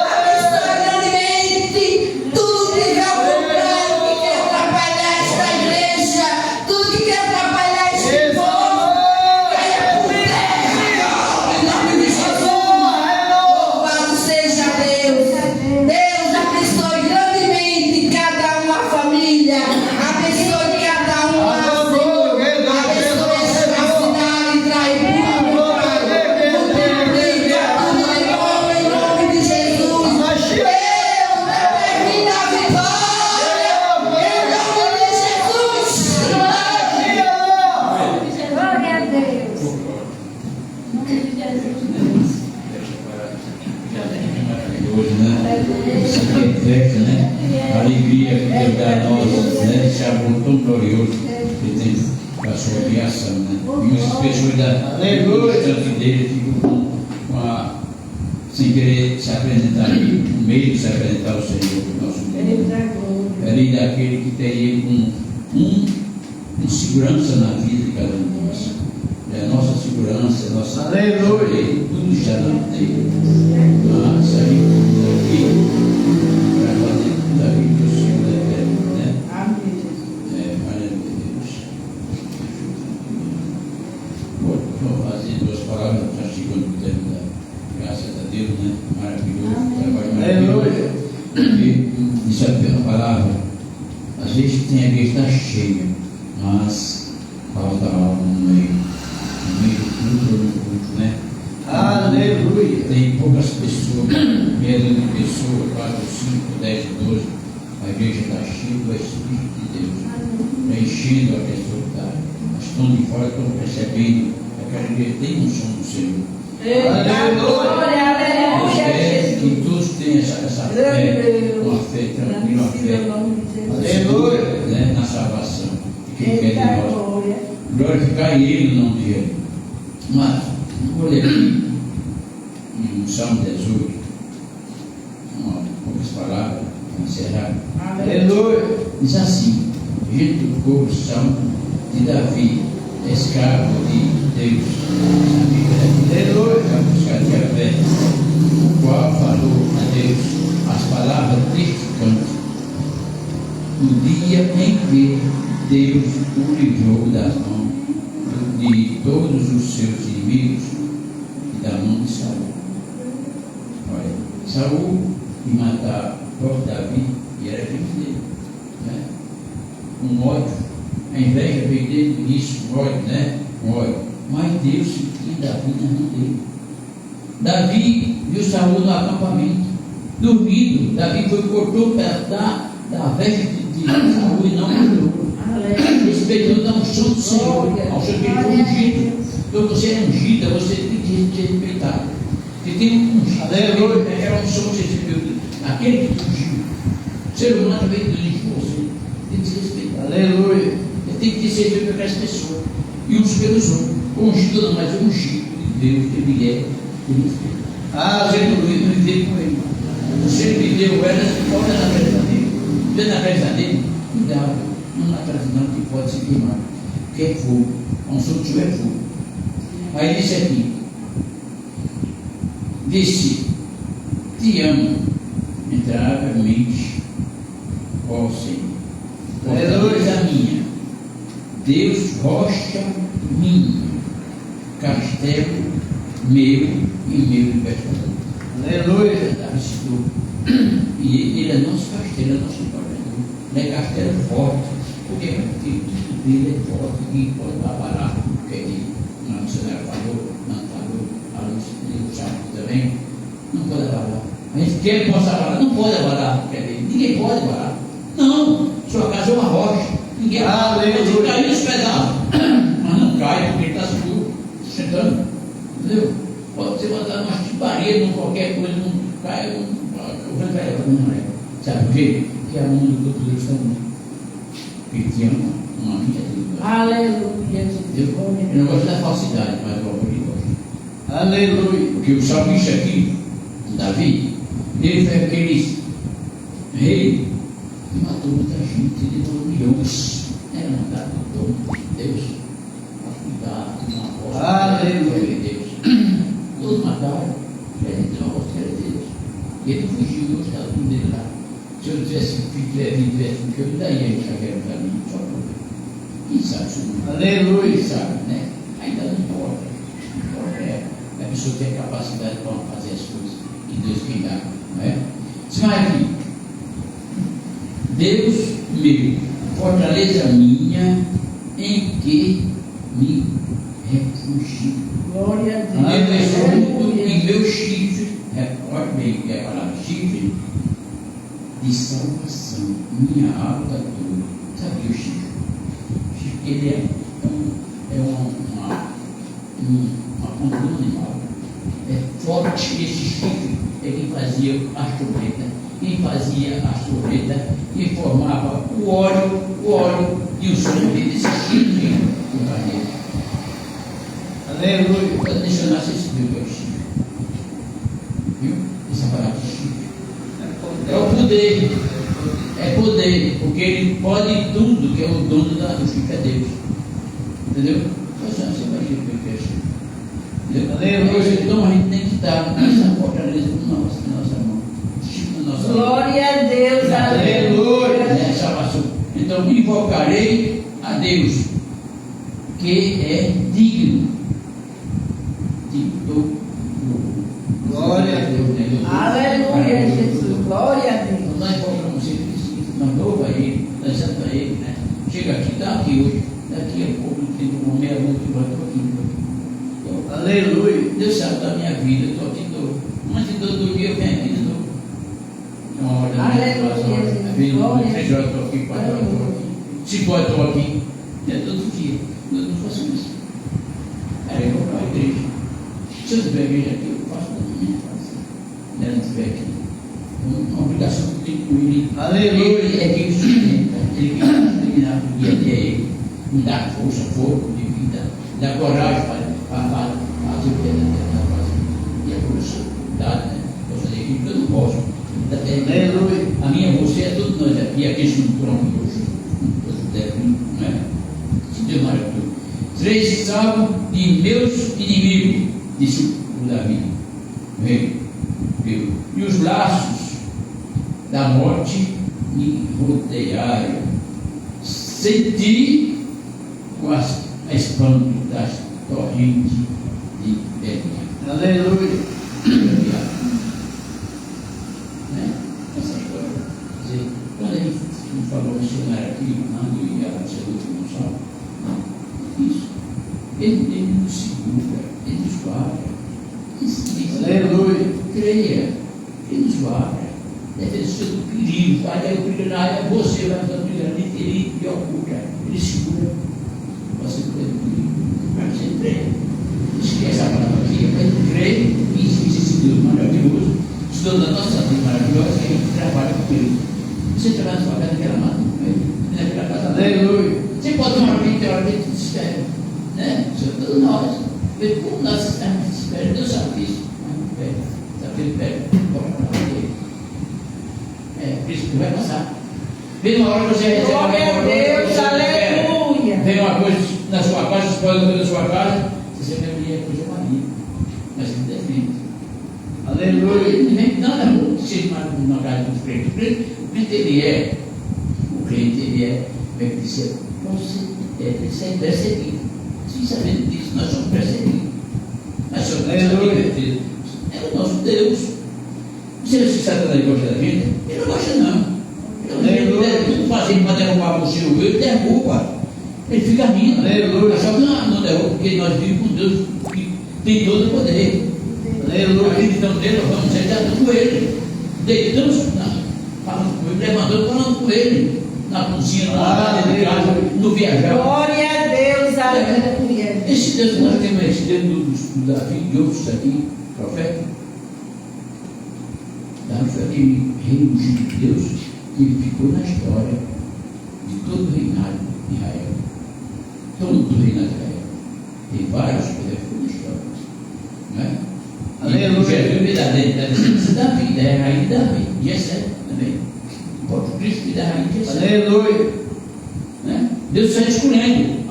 abençoa grandemente tudo que tiver ocultado, que quer atrapalhar esta igreja, tudo que quer atrapalhar este povo, caia por terra, em nome de Jesus. Louvado seja Deus. Deus abençoe grandemente cada uma família, abençoe cada uma, Senhor, abençoe esta cidade, Traibuno, multiplica tudo de bom em nome de Jesus. Deus determina a vitória em nome de Jesus. Glória a Deus. Em nome de Jesus. Maravilhoso, né? Isso aqui é festa, né? A alegria que Deus dá a nós, né? Esse amor tão glorioso que tem com a sua criação, né? E muitas pessoas da dele ficam sem querer se apresentar, com medo de se apresentar ao Senhor, nosso Deus. ali daquele que teria com segurança na vida de cada um de nós. É a nossa segurança, a nossa Aleluia. tudo está na dele. Mas a gente está aqui para fazer tudo aquilo que o Senhor deve, né? Amém, Jesus. Glória a Deus. Vou fazer duas palavras para chegando no tempo da graças a Deus, né? Maravilhoso, trabalho maravilhoso. Porque isso é a palavra. Às vezes tem a igreja está cheia, mas falta algo no meio do culto, né? Aleluia. Tem poucas pessoas, meia dúzia de pessoas, 4, 5, 10, 12. A igreja está cheia do Espírito de Deus, preenchendo a pessoa que está. Mas estão de fora, estão percebendo que aquela igreja tem um som do Senhor. Glória, aleluia, Que todos tenham essa fé, uma fé tranquila, uma fé Aleluia. né, na salvação. E quem quer de nós glorificar Ele no nome de Ele. Mas, vou ler aqui no Salmo 18, poucas palavras para encerrar. Aleluia. Diz assim: gente do povo, Salmo de Davi, escravo de Deus, aleluia, a buscar de Yahvé, o qual falou a Deus as palavras deste canto, no dia em que Deus o livrou das mãos de todos os seus inimigos e da mão de Saul. Olha, Saul ia matar o próprio Davi e era filho dele, né? Um ódio, a inveja veio dele nisso, um ódio, né? Um ódio. Mas Deus sentia Davi na mão dele. Davi viu Saul no acampamento, dormindo. Davi cortou o pedaço da veja de Saul e não morreu. Respeitou da unção do Senhor, a unção que ele foi ungido. Então você é ungida, você tem que respeitar. Você tem um ungido. Aleluia. É a unção que você recebeu. Aquele que te ungiu. O ser humano também ungiu você. Tem que se respeitar. Aleluia. Você tem que ser respeito para aquelas pessoas. E uns pelos outros. Ungido não, mas o ungido de Deus, ele é. Ele respeita. Você não vive com ele. Você viveu ela fora da presença dele. Dentro da presença dele, cuidado. Não na presença não, que pode se queimar. Porque é fogo. A unção do Senhor é fogo. Aí disse aqui: disse, te amo entravelmente, ó Senhor, fortaleza minha, Deus, rocha minha, castelo meu e meu libertador. Aleluia. E ele é nosso castelo, é nosso libertador. Ele é castelo forte, porque ele é forte e pode abalar, porque ele, a missionária falou, a luz do Salmo também, não pode abalar. A gente quer que possa abalar, não pode abalar, ninguém pode abalar. Não, sua casa é uma rocha, ninguém pode cair nos pedaços, mas não cai porque ele está seguro, sentando, entendeu? Pode ser mandado uma parede, qualquer coisa, não cai, o vento vai levar, não é? Sabe por quê? Porque a mão do outro Deus está muito. Ele te ama, uma amiga dele. Aleluia, Jesus. Eu não gosto da falsidade, mas o amor ele gosta. Aleluia. Porque o salmista aqui, Davi, ele foi aquele rei que matou muita gente, ele matou milhões. Era mandado por Deus. Para cuidar, uma voz. Aleluia. Deus. Todos mataram, ele deu uma voz que era Deus. E ele fugiu, eu estava com dele lá. Se eu tivesse vindo, eu daria a guerra para mim, só para ver. Quem sabe se não. Aleluia. Quem sabe, né? Ainda não importa. A pessoa tem a capacidade para fazer as coisas que Deus quem dá, não é? Você vai aqui. Deus meu, fortaleza minha, em que me refugio. Glória a Deus. Meu escudo e meu chifre, olha bem que é a palavra chifre, de salvação, minha alta dor. Sabe o chifre? O chifre, ele é uma ponta do animal. É forte esse chifre. É quem fazia a churreta. Quem fazia a churreta e formava o óleo e o sangue desse chifre do carneiro. Aleluia. Pode mencionar se esse viu que é o chifre. Viu? Essa palavra de chifre. É o poder. É poder, porque ele pode tudo, que é o dono da do que é Deus. Entendeu? Você vai ver o que é isso. Então a gente tem que estar nessa fortaleza na nossa mão. Na nossa Glória a Deus, aleluia. Salvação. Então invocarei a Deus, que é digno de todo louvor. Glória a Deus. Aleluia, Jesus. Glória a Deus. Nós invocamos ele, nós louva ele, nós exalta ele, né? Chega aqui, está aqui hoje, daqui a pouco, no tempo, uma meia-noite, eu estou aqui. Aleluia. Deus sabe da minha vida, estou aqui, mas de todo dia eu venho aqui de novo. É uma hora da minha Aleluia. às vezes, 3 horas estou aqui, 4 horas estou aqui, 5 horas estou aqui, é todo dia. Eu não faço isso. Aí eu vou para a igreja. Se eu tiver igreja aqui, eu faço da minha casa. Se não estiver aqui, uma obrigação que eu tenho com ele. Aleluia. Ele é quem sustenta, ele que terminar o dia a dia, ele me dá força, fogo de vida, dá coragem para fazer o que ele está fazendo. E a força dá, né? Força da equipe, eu não posso. Aleluia. A minha, você é tudo nós aqui, aqui que não foram hoje. Não é? Se Deus maravilhoso. 3 salvo de meus inimigos, disse o Davi, o rei. E os laços da morte me rodearam. Senti a espanto das torrentes de Beria. Aleluia. Né? Essa história. Quer dizer, quando a gente falou missionário aqui, Nando e a absoluta não sabe, isso. Ele nos segura, ele nos guarda. Aleluia. Creia, ele nos guarda. Defensor do perigo, aí o perigo na área, você vai estar brigando, ele te oculta, ele segura. Você crê no perigo, mas você crê. Esquece a palavra aqui, mas crê e existe esse Deus maravilhoso, esse Deus da nossa vida maravilhosa, que a gente trabalha com ele. Você trabalha na sua casa, naquela mata com ele, naquela casa. Aleluia. Você pode tomar uma tem hora que te espera, né? Todos nós, como nós estamos esperando, Deus sabe disso. Sabe que ele pede, bora para ele. Por isso que vai passar. Vem uma hora que você recebe uma Deus, aleluia. Vem uma coisa na sua casa, você pode ouvir na sua casa, você sempre é coisa maligna. Mas ele defende. Aleluia. Ele vem, não, seja uma casa dos crentes. O crente ele é, como é que dizer, você deve ser perseguido. Sim, sabendo disso, nós somos perseguidos. Nós somos perseguidos. É o nosso Deus. Se ele se Satanás gosta da gente, ele não gosta não. Ele não faz para derrubar você ou eu, ele derruba. Ele fica rindo. Aleluia. Só que não derruba, porque nós vivemos com Deus que tem todo o poder. Aleluia. Acreditamos nele, nós vamos sentar com ele. Deitamos, falando com ele, levantando, falando com ele. Na cozinha, na dentro de casa, no viajar. Glória a Deus, aleluia. Esse Deus que nós temos, esse Deus do Davi e outros aqui, profeta. Davi foi aquele rei ungido de Deus que ficou na história de todo o reinado de Israel. Todo o reinado de Israel. Tem vários que ficou na história. Não é? Aleluia. Jesus da descendência de Davi, da rainha de Davi. E é certo também. O próprio Cristo da rainha de Jessé. Aleluia. Né? Deus está escolhendo.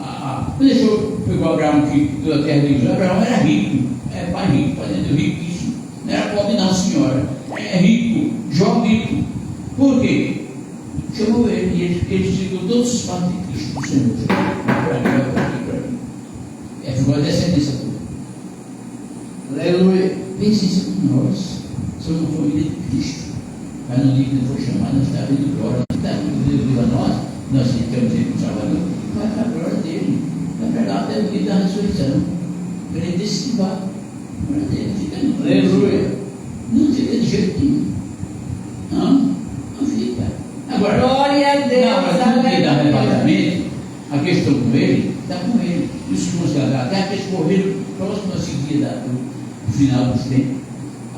Não deixou pegar Abraão que da terra de Israel. Abraão era rico, é pai rico, fazendo riquíssimo. Não era pobre não, senhora. É rico, jovem rico. Por quê? Chamou ele e ele seguiu todos os passos de Cristo do Senhor. Para mim. Ficou a descendência toda. Aleluia. Pense isso com nós. Somos uma família de Cristo. Mas no dia que ele for chamado, nós estamos vendo glória. Deus viu a nós temos ele como Salvador, vai para a glória dele. Vai para lá até o dia da ressurreição. Ele disse que vai. A glória dele fica no Aleluia. Não fica de jeito nenhum. Não fica. Agora, Glória a Deus, na hora do dia do aleluia. arrebatamento, a questão com ele, está com ele. Os que vão se casar, até aqueles que morreram próximo a seguir do final dos tempos.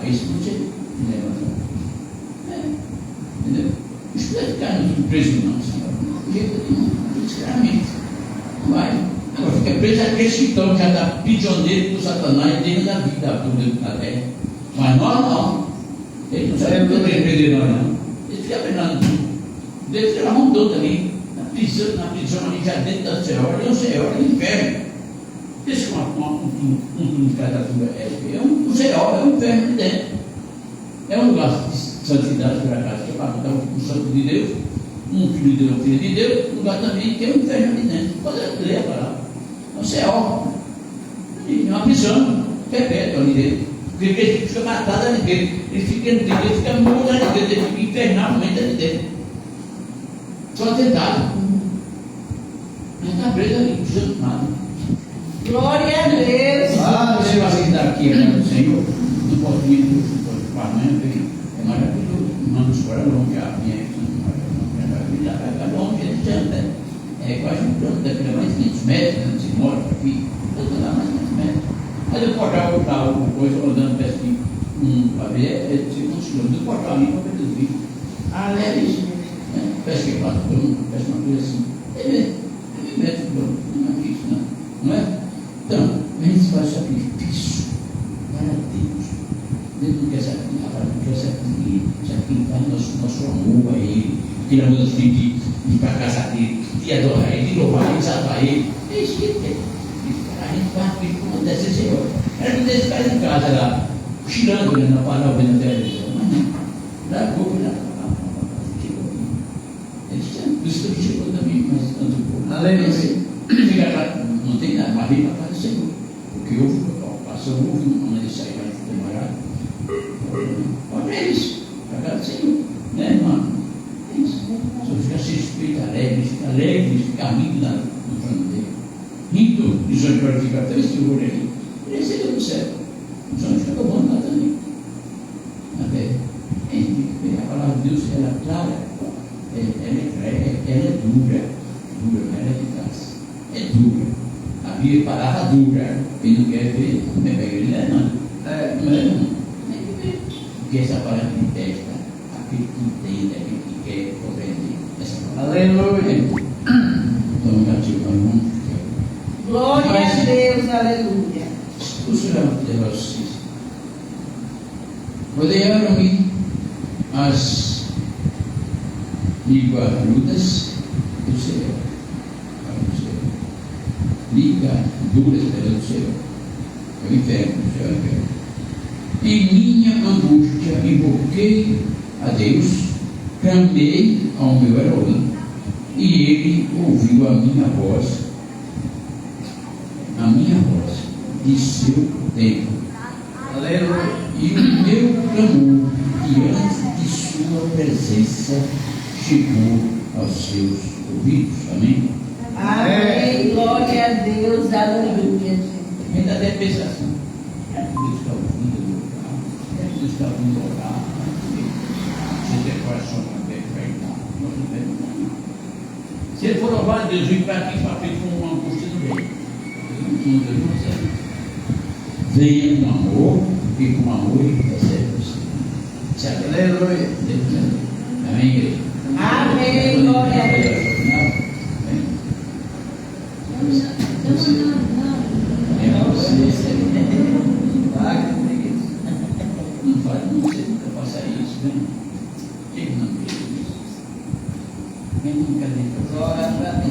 Aí isso não chega. Entendeu? Isso não vai ficar no preso, não, senhor. Não, de jeito nenhum. Claramente. Não vai. Agora fica preso aqueles que estão já da prisioneiro do Satanás dentro da vida da terra. Mas nós não. Ele não sabe o que eu prender nós, não. Ele fica aprendendo tudo. Deus ela mandou também na prisão ali já dentro da Senhora, e o Senhor é o inferno. Deixa que um de cada turma o Senhor é o inferno de dentro. É um lugar de santidade, por acaso, que é para botar um santo de Deus, um filho de Deus, um filho de Deus, um lugar também que é o inferno ali dentro. Pode ler a palavra. É o Senhor. É uma prisão perpétua ali dentro. Porque ele fica matado ali dentro. Ele fica morto ali dentro, ele fica infernalmente ali dentro. Só tentado. Mas está preso ali, não precisa de nada. Glória a Deus. Você vai estar aqui, né, Senhor? Não pode vir para a mãe, é maravilhoso. Manda os para longe, a minha vai longe, ele janta. É quase um plano daquele mais 500 metros, né? Se mora aqui, eu estou lá mais 500 metros. Mas eu portal o carro, uma coisa, andando perto para ver, é uns quilômetros do portal ali para ver tudo isso. É isso. Parece que é 4 quilômetros, parece uma coisa assim. É metro quilômetros, não é isso, não é? Então, a gente faz sacrifício para Deus. Deus não quer sacrifício, não quer sacrificar nosso amor a Ele, aquele amor assim de ir para a casa dele, de adorar Ele, de louvar Ele, exaltar Ele. É isso que Ele quer. A gente faz o que acontece, Senhor. Era que Deus faz em casa lá, cochilando na palavra na televisão, mas não. Dá a boca, por isso que ele chegou também, mas tanto pouco. Aleluia. Fica lá, não tem nada, mas vem para a paz do Senhor. Porque houve, passou, houve uma de sair mais demorado. Olha isso, para a casa do Senhor, né, irmão? É isso. Só fica satisfeito, alegre, fica rindo no trono dele. Rindo, e o sonho para ficar até esse olho ali. Ele recebeu do céu. O sonho fica bom lá também. A palavra de Deus ela é clara. Ela é dura, não é de graça. É dura. A Bíblia é palavra dura. Quem não quer ver, não é ele, não. Não é não. Tem que ver. Porque essa palavra de testa, aquele que entende, aquele que quer compreender. Essa palavra. Aleluia. Então, negativo, irmão. Glória a Deus, aleluia. O Senhor de vocês. Rodearam-me as ligaduras do Senhor. Ligaduras do Senhor. É o inferno, o Senhor é o inferno. Em minha angústia, invoquei a Deus, clamei ao meu Elohim, e ele ouviu a minha voz, de seu tempo. Aleluia. E o meu clamor diante de sua presença chegou aos seus ouvidos. Amém? Amém. Glória a Deus, aleluia. Ainda deve pensar assim. Deus está ouvindo o local. Deus está ouvindo o local. Você tem coração aberto para ir lá. Não tem nada. Se ele for louvar a Deus, vem para aqui para frente com uma angústia no meio. Deus não serve. Venha com amor, e com amor ele recebe você. Aleluia. Amém, igreja? Amém. Glória a Deus. Não faz, não sei nunca passar isso, né? Ele não fez isso. Quem nunca nem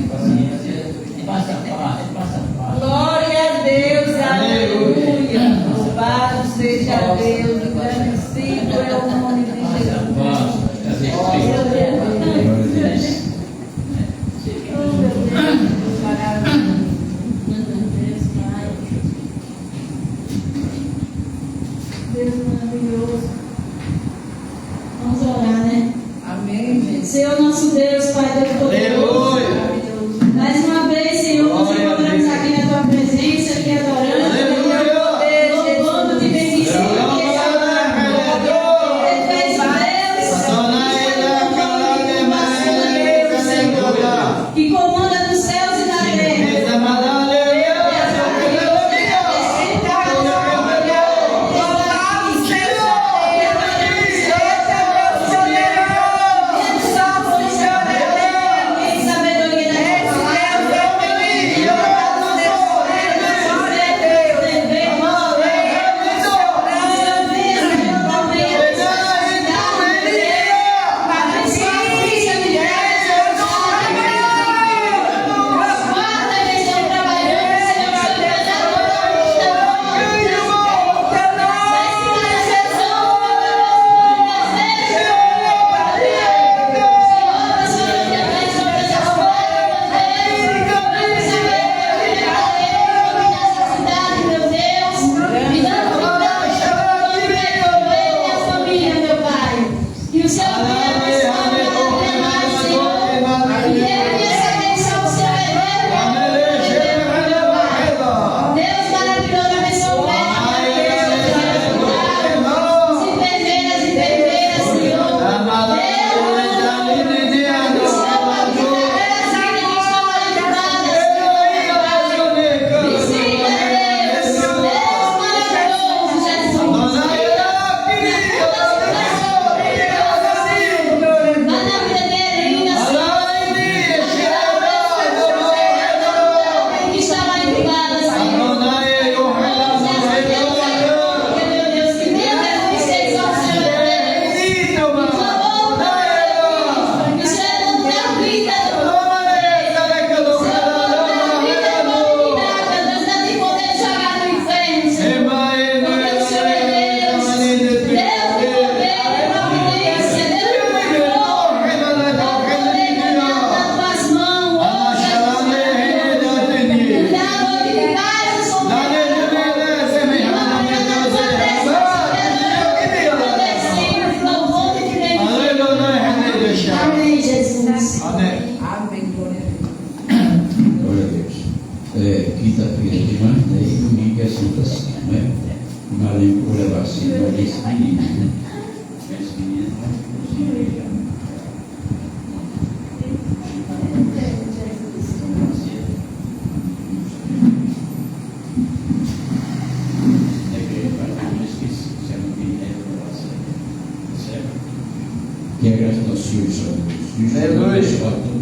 paciência. Passa a paz. Glória a Deus, aleluia. Louvado seja Deus, engrandecido é o nome de Jesus. Glória a Deus. Oh, meu Deus, maravilhoso. Deus maravilhoso. Vamos orar, né? Amém. Senhor nosso Deus, Pai Deus poderoso. Aleluia. Mais uma vez, Senhor, nos encontramos aqui na tua presença, aqui adorando, louvando-te, bendizendo, que Ele fez Deus, que comanda dos céus e da terra. Amém. Glória a Deus. Glória a Deus. Quinta-feira de manhã, e domingo é Santa Ceia, não é? Mas lembro que vou levar assim, vai ver esse menino. Esse menino vai que a graça do Senhor, Aleluia.